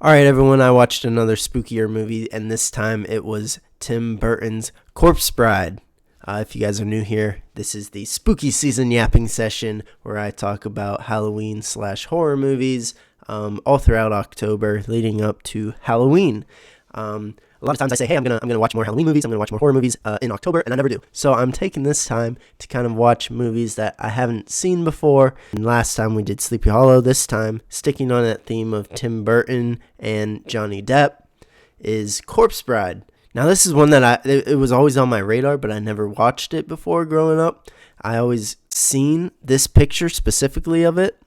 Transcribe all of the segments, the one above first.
All right, everyone, I watched another spookier movie, and this time it was Tim Burton's Corpse Bride. If you guys are new here, this is the Spooky Season Yapping Session, where I talk about Halloween/horror movies all throughout October, leading up to Halloween. A lot of times I say, hey, I'm gonna watch more Halloween movies, I'm gonna watch more horror movies in October, and I never do. So I'm taking this time to kind of watch movies that I haven't seen before. And last time we did Sleepy Hollow. This time, sticking on that theme of Tim Burton and Johnny Depp, is Corpse Bride. Now this is one that it was always on my radar, but I never watched it before growing up. I always seen this picture specifically of it,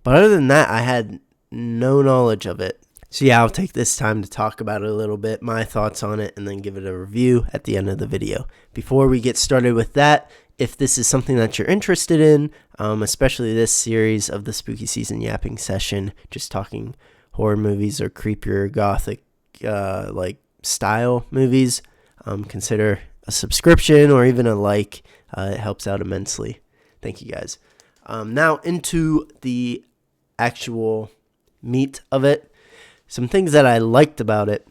but other than that, I had no knowledge of it. So yeah, I'll take this time to talk about it a little bit, my thoughts on it, and then give it a review at the end of the video. Before we get started with that, if this is something that you're interested in, especially this series of the Spooky Season Yapping Session, just talking horror movies or creepier gothic like style movies, consider a subscription or even a like. It helps out immensely. Thank you guys. Now into the actual meat of it. Some things that I liked about it,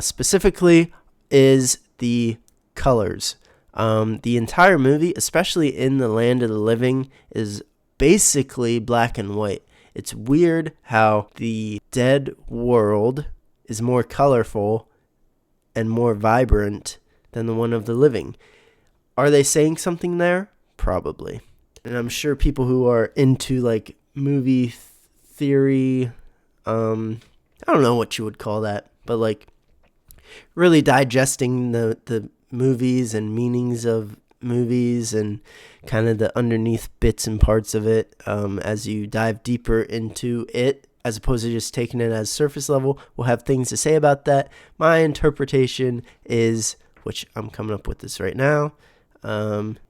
specifically, is the colors. The entire movie, especially in the land of the living, is basically black and white. It's weird how the dead world is more colorful and more vibrant than the one of the living. Are they saying something there? Probably. And I'm sure people who are into like movie theory, I don't know what you would call that, but like really digesting the movies and meanings of movies and kind of the underneath bits and parts of it as you dive deeper into it, as opposed to just taking it as surface level, will have things to say about that. My interpretation is, which I'm coming up with this right now,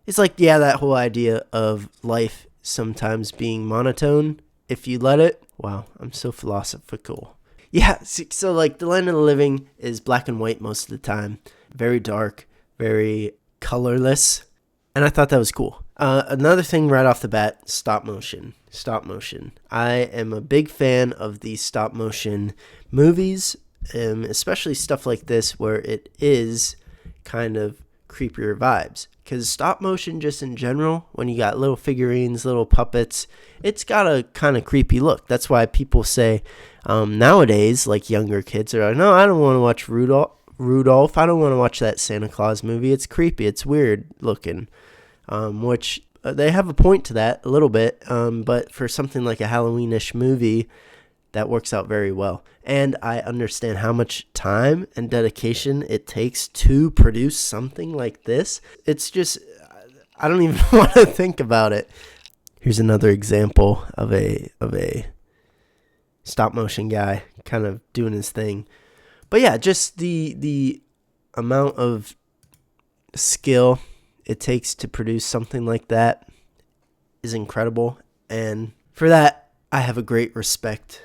it's like, yeah, that whole idea of life sometimes being monotone if you let it. Wow, I'm so philosophical. Yeah, so like the land of the living is black and white most of the time. Very dark, very colorless. And I thought that was cool. Another thing right off the bat, stop motion. Stop motion. I am a big fan of the stop motion movies, especially stuff like this where it is kind of creepier vibes. Because stop motion just in general, when you got little figurines, little puppets, it's got a kind of creepy look. That's why people say nowadays, like younger kids are like, no, I don't want to watch Rudolph. I don't want to watch that Santa Claus movie. It's creepy. It's weird looking, which they have a point to that a little bit. But for something like a Halloween-ish movie, that works out very well. And I understand how much time and dedication it takes to produce something like this. It's just, I don't even want to think about it. Here's another example of a stop motion guy kind of doing his thing. But yeah, just the amount of skill it takes to produce something like that is incredible. And for that, I have a great respect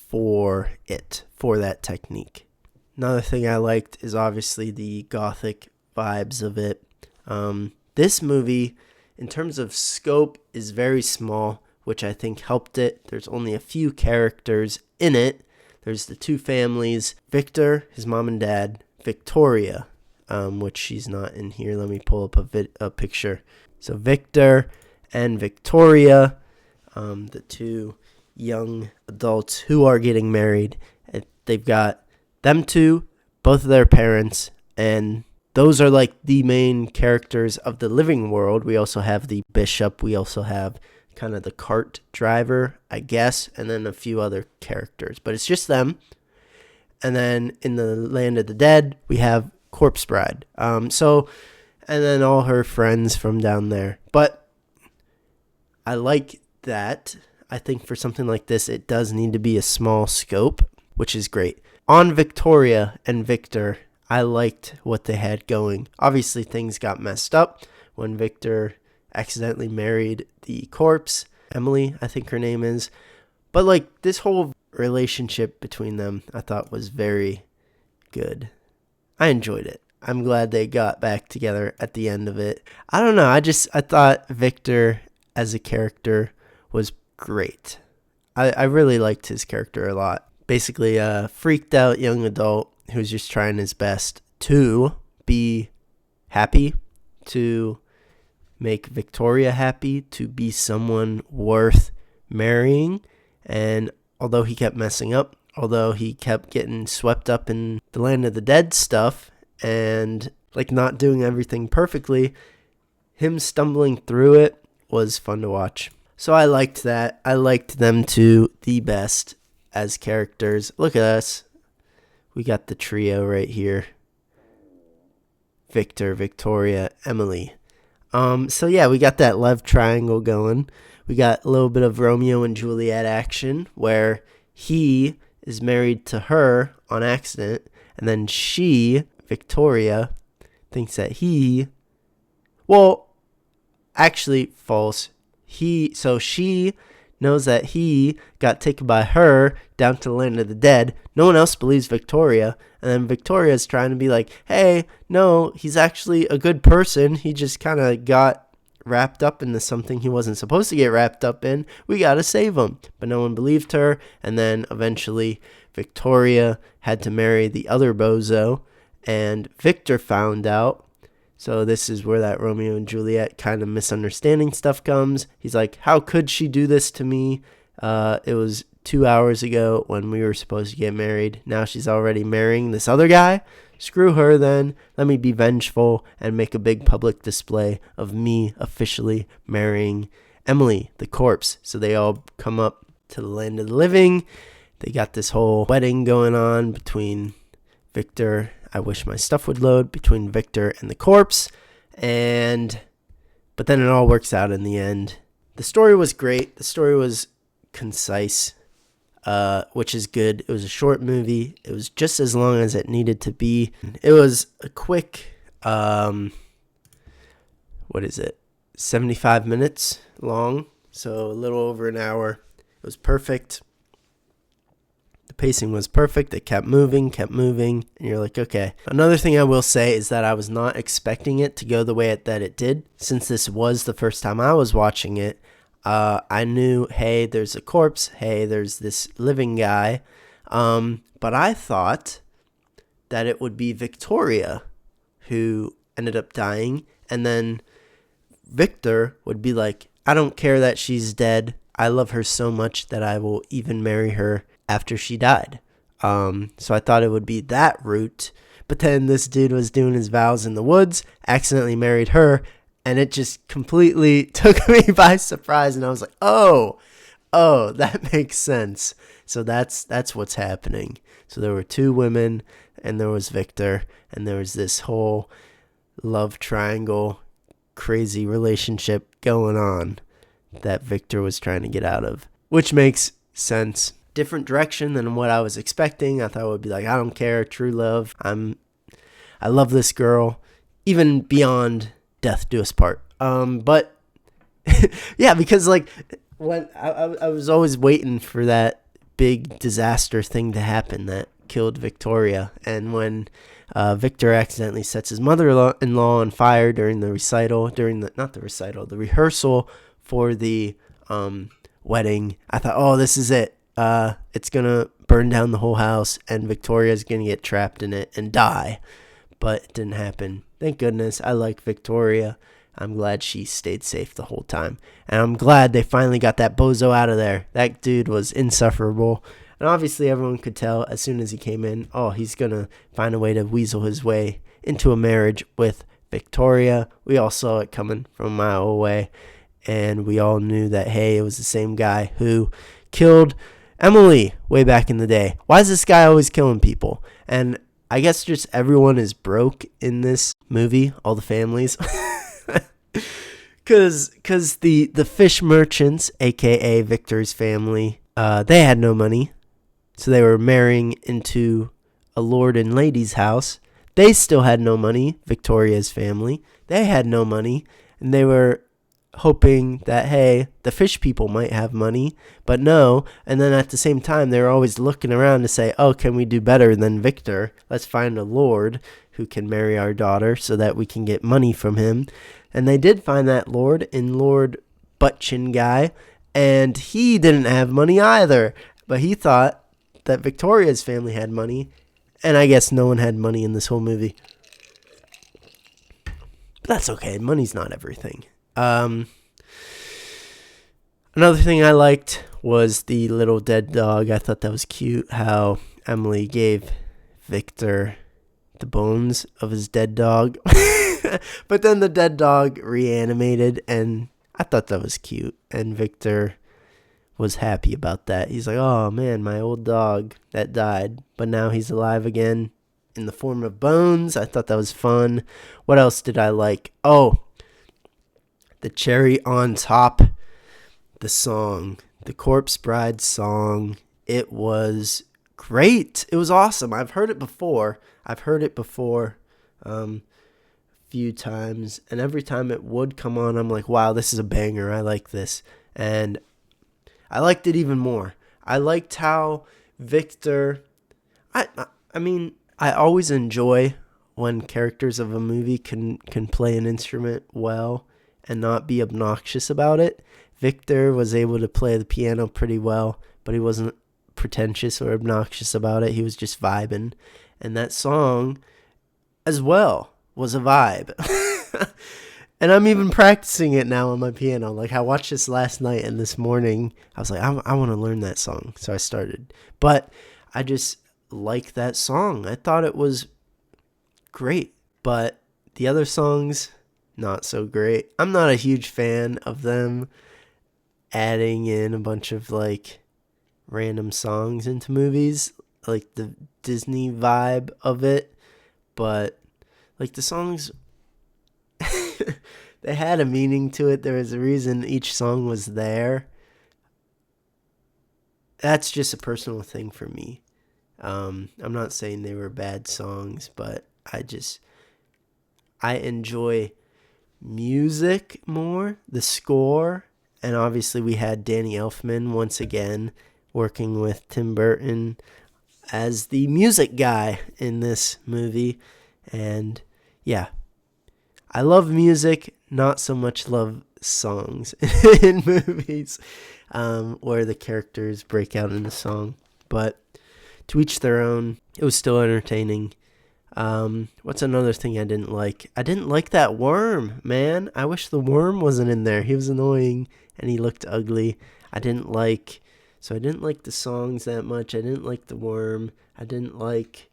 for that technique. Another thing I liked is obviously the gothic vibes of it. This movie, in terms of scope, is very small, which I think helped it. There's only a few characters in it. There's the two families, Victor, his mom and dad, Victoria, which she's not in here. Let me pull up a picture. So Victor and Victoria, the two young adults who are getting married. They've got them two, both of their parents, and those are like the main characters of the living world. We also have the bishop. We also have kind of the cart driver, I guess, and then a few other characters. But it's just them. And then in the land of the dead, we have Corpse Bride. And then all her friends from down there. But I like that. I think for something like this, it does need to be a small scope, which is great. On Victoria and Victor, I liked what they had going. Obviously, things got messed up when Victor accidentally married the corpse. Emily, I think her name is. But like this whole relationship between them, I thought was very good. I enjoyed it. I'm glad they got back together at the end of it. I don't know. I thought Victor as a character was great. I really liked his character a lot. basically a freaked out young adult who's just trying his best to be happy, to make Victoria happy, to be someone worth marrying. And although he kept messing up, although he kept getting swept up in the land of the dead stuff and like not doing everything perfectly, him stumbling through it was fun to watch. So I liked that. I liked them two the best as characters. Look at us. We got the trio right here. Victor, Victoria, Emily. So yeah, we got that love triangle going. We got a little bit of Romeo and Juliet action where he is married to her on accident, and then she, Victoria, thinks that actually false. She knows that he got taken by her down to the land of the dead. No one else believes Victoria. And then Victoria's trying to be like, hey, no, he's actually a good person. He just kind of got wrapped up into something he wasn't supposed to get wrapped up in. We got to save him. But no one believed her. And then eventually Victoria had to marry the other bozo. And Victor found out. So this is where that Romeo and Juliet kind of misunderstanding stuff comes. He's like, how could she do this to me? It was 2 hours ago when we were supposed to get married. Now she's already marrying this other guy. Screw her then. Let me be vengeful and make a big public display of me officially marrying Emily, the corpse. So they all come up to the land of the living. They got this whole wedding going on between Victor. I wish my stuff would load between Victor and the corpse. But then it all works out in the end. The story was great. The story was concise, which is good. It was a short movie. It was just as long as it needed to be. It was a quick, 75 minutes long. So a little over an hour. It was perfect. Pacing was perfect. It kept moving, and you're like, okay. Another thing I will say is that I was not expecting it to go the way that it did. Since this was the first time I was watching it, I knew, hey, there's a corpse. Hey, there's this living guy. But I thought that it would be Victoria who ended up dying. And then Victor would be like, I don't care that she's dead. I love her so much that I will even marry her after she died. So I thought it would be that route. But then this dude was doing his vows in the woods, accidentally married her, and it just completely took me by surprise. And I was like, oh, that makes sense. So that's what's happening. So there were two women, and there was Victor, and there was this whole love triangle, crazy relationship going on that Victor was trying to get out of, which makes sense. Different direction than what I was expecting. I thought it would be like, I don't care, true love. I love this girl, even beyond death do us part. But yeah, because like when I was always waiting for that big disaster thing to happen that killed Victoria, and when Victor accidentally sets his mother-in-law on fire during the rehearsal for the wedding, I thought, oh, this is it. It's going to burn down the whole house and Victoria's going to get trapped in it and die. But it didn't happen. Thank goodness. I like Victoria. I'm glad she stayed safe the whole time. And I'm glad they finally got that bozo out of there. That dude was insufferable. And obviously everyone could tell as soon as he came in, oh, he's going to find a way to weasel his way into a marriage with Victoria. We all saw it coming from a mile away. And we all knew that, hey, it was the same guy who killed Emily way back in the day. Why is this guy always killing people? And I guess just everyone is broke in this movie, all the families. Because the fish merchants, a.k.a. Victor's family, they had no money. So they were marrying into a lord and lady's house. They still had no money, Victoria's family. They had no money. And they were hoping that, hey, the fish people might have money, but no. And then at the same time, they were always looking around to say, oh, can we do better than Victor? Let's find a lord who can marry our daughter so that we can get money from him. And they did find that lord in Lord Buttchin guy, and he didn't have money either. But he thought that Victoria's family had money. And I guess no one had money in this whole movie. But that's okay. Money's not everything. Another thing I liked was the little dead dog. I thought that was cute how Emily gave Victor the bones of his dead dog. But then the dead dog reanimated, and I thought that was cute. And Victor was happy about that. He's like, oh man, my old dog that died, but now he's alive again in the form of bones. I thought that was fun. What else did I like? Oh, the cherry on top, the song, the Corpse Bride song. It was great. It was awesome. I've heard it before a few times, and every time it would come on, I'm like, wow, this is a banger. I like this. And I liked it even more. I liked how Victor, I mean, I always enjoy when characters of a movie can play an instrument well and not be obnoxious about it. Victor was able to play the piano pretty well, but he wasn't pretentious or obnoxious about it. He was just vibing. And that song as well was a vibe. And I'm even practicing it now on my piano. Like, I watched this last night, and this morning I was like, I want to learn that song. So I started. But I just like that song. I thought it was great. But the other songs, not so great. I'm not a huge fan of them adding in a bunch of, like, random songs into movies. Like, the Disney vibe of it. But, like, the songs... they had a meaning to it. There was a reason each song was there. That's just a personal thing for me. I'm not saying they were bad songs, but I enjoy music more, the score, and obviously we had Danny Elfman once again working with Tim Burton as the music guy in this movie. And yeah, I love music, not so much love songs in movies where the characters break out in a song. But to each their own. It was still entertaining. What's another thing I didn't like? I didn't like that worm, man. I wish the worm wasn't in there. He was annoying and he looked ugly. I didn't like the songs that much. I didn't like the worm. I didn't like...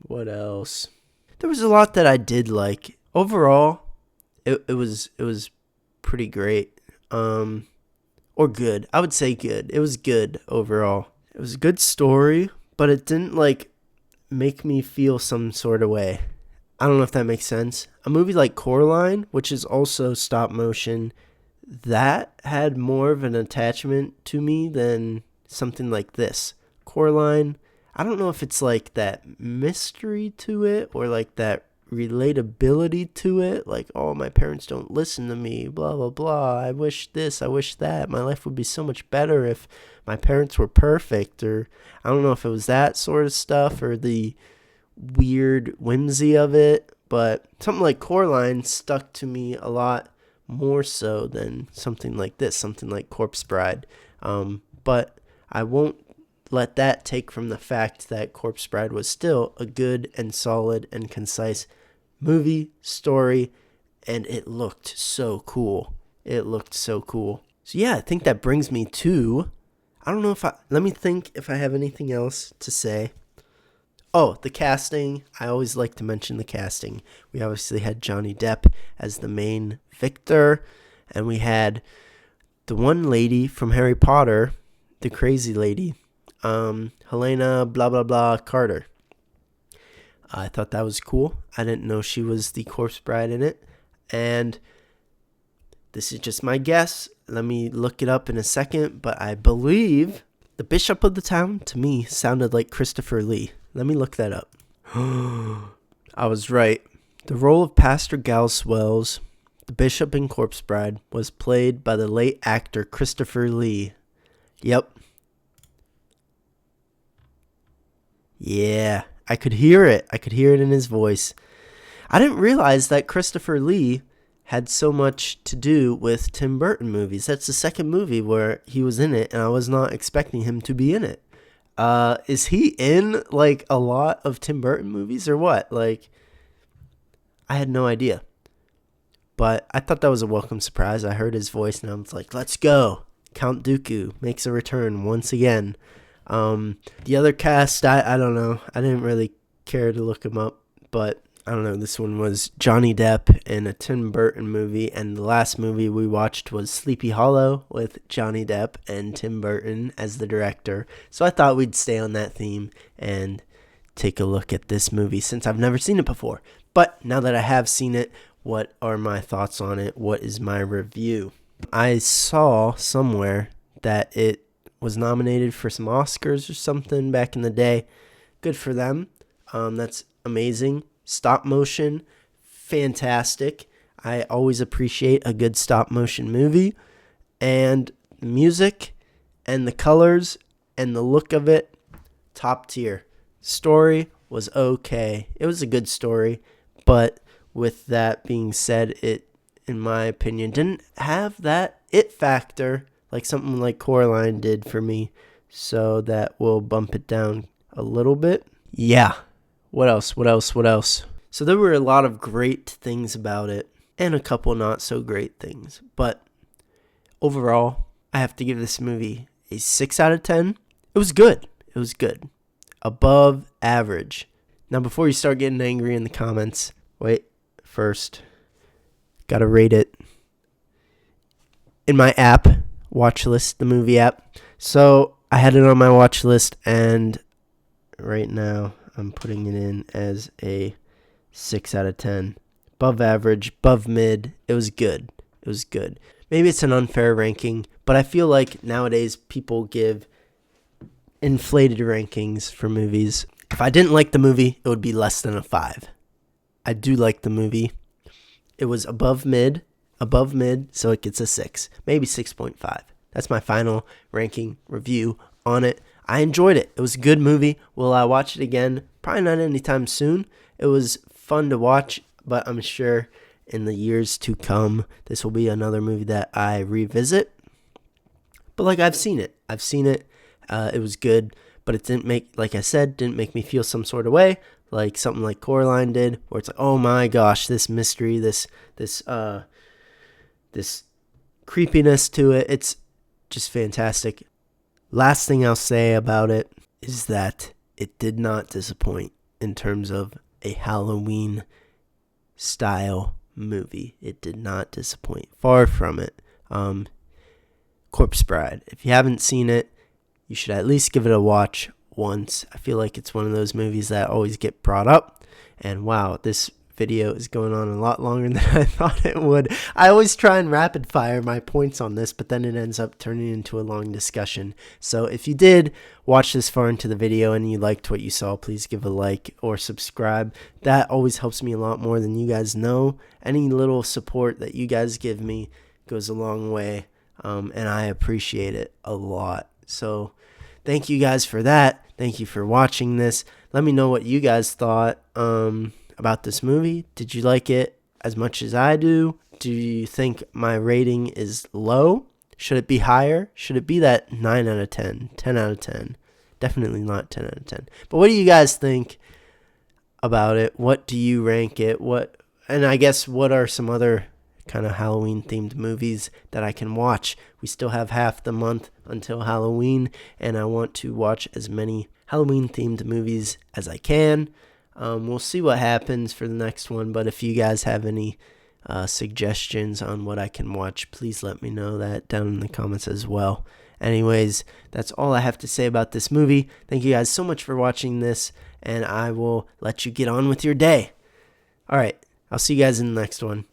What else? There was a lot that I did like. Overall, it was pretty great. Or good. I would say good. It was good overall. It was a good story, but it didn't make me feel some sort of way. I don't know if that makes sense. A movie like Coraline, which is also stop motion, that had more of an attachment to me than something like this. Coraline, I don't know if it's like that mystery to it or like that relatability to it. Like, oh, my parents don't listen to me, blah, blah, blah. I wish this, I wish that. My life would be so much better if my parents were perfect. Or I don't know if it was that sort of stuff or the weird whimsy of it. But something like Coraline stuck to me a lot more so than something like this, something like Corpse Bride. But I won't let that take from the fact that Corpse Bride was still a good and solid and concise movie, story, and it looked so cool. So yeah, I think that brings me to, let me think if I have anything else to say. Oh, the casting. I always like to mention the casting. We obviously had Johnny Depp as the main Victor, and we had the one lady from Harry Potter, the crazy lady, Helena blah blah blah Carter. I thought that was cool. I didn't know she was the Corpse Bride in it, and this is just my guess. Let me look it up in a second, but I believe the bishop of the town to me sounded like Christopher Lee. Let me look that up. I was right. The role of Pastor Gal Swells, the bishop in Corpse Bride, was played by the late actor Christopher Lee. Yep. Yeah, I could hear it. I could hear it in his voice. I didn't realize that Christopher Lee had so much to do with Tim Burton movies. That's the second movie where he was in it, and I was not expecting him to be in it. Is he in like a lot of Tim Burton movies or what? Like, I had no idea. But I thought that was a welcome surprise. I heard his voice and I was like, let's go. Count Dooku makes a return once again. The other cast, I don't know. I didn't really care to look him up, but I don't know. This one was Johnny Depp in a Tim Burton movie, and the last movie we watched was Sleepy Hollow with Johnny Depp and Tim Burton as the director. So I thought we'd stay on that theme and take a look at this movie since I've never seen it before. But now that I have seen it, what are my thoughts on it? What is my review? I saw somewhere that it was nominated for some Oscars or something back in the day. Good for them. That's amazing. Stop motion, fantastic. I always appreciate a good stop motion movie. And the music and the colors and the look of it, top tier. Story was okay. It was a good story, but with that being said, it, in my opinion, didn't have that it factor like something like Coraline did for me. So that will bump it down a little bit. Yeah. What else? So there were a lot of great things about it and a couple not so great things. But overall, I have to give this movie a 6 out of 10. It was good. Above average. Now, before you start getting angry in the comments, wait. First, gotta rate it in my app, watch list, the movie app. So I had it on my watch list, and right now I'm putting it in as a 6 out of 10. Above average, above mid. It was good. Maybe it's an unfair ranking, but I feel like nowadays people give inflated rankings for movies. If I didn't like the movie, it would be less than a 5. I do like the movie. It was above mid, so it gets a 6, maybe 6.5. That's my final ranking review on it. I enjoyed it. It was a good movie. Will I watch it again? Probably not anytime soon. It was fun to watch, but I'm sure in the years to come, this will be another movie that I revisit. But like, I've seen it. It was good, but it didn't make me feel some sort of way. Like something like Coraline did, where it's like, oh my gosh, this mystery, this creepiness to it. It's just fantastic. Last thing I'll say about it is that it did not disappoint in terms of a Halloween style movie. It did not disappoint. Far from it. Corpse Bride. If you haven't seen it, you should at least give it a watch once. I feel like it's one of those movies that always get brought up, and wow, this video is going on a lot longer than I thought it would. I always try and rapid fire my points on this, but then it ends up turning into a long discussion. So if you did watch this far into the video and you liked what you saw, please give a like or subscribe. That always helps me a lot more than you guys know. Any little support that you guys give me goes a long way, and I appreciate it a lot. So thank you guys for that. Thank you for watching this. Let me know what you guys thought about this movie. Did you like it as much as I do? Do you think my rating is low? Should it be higher? Should it be that 9 out of 10, 10 out of 10? Definitely not 10 out of 10. But what do you guys think about it? What do you rank it? And I guess what are some other kind of Halloween themed movies that I can watch? We still have half the month until Halloween, and I want to watch as many Halloween themed movies as I can. We'll see what happens for the next one, but if you guys have any suggestions on what I can watch, please let me know that down in the comments as well. Anyways, that's all I have to say about this movie. Thank you guys so much for watching this, and I will let you get on with your day. All right, I'll see you guys in the next one.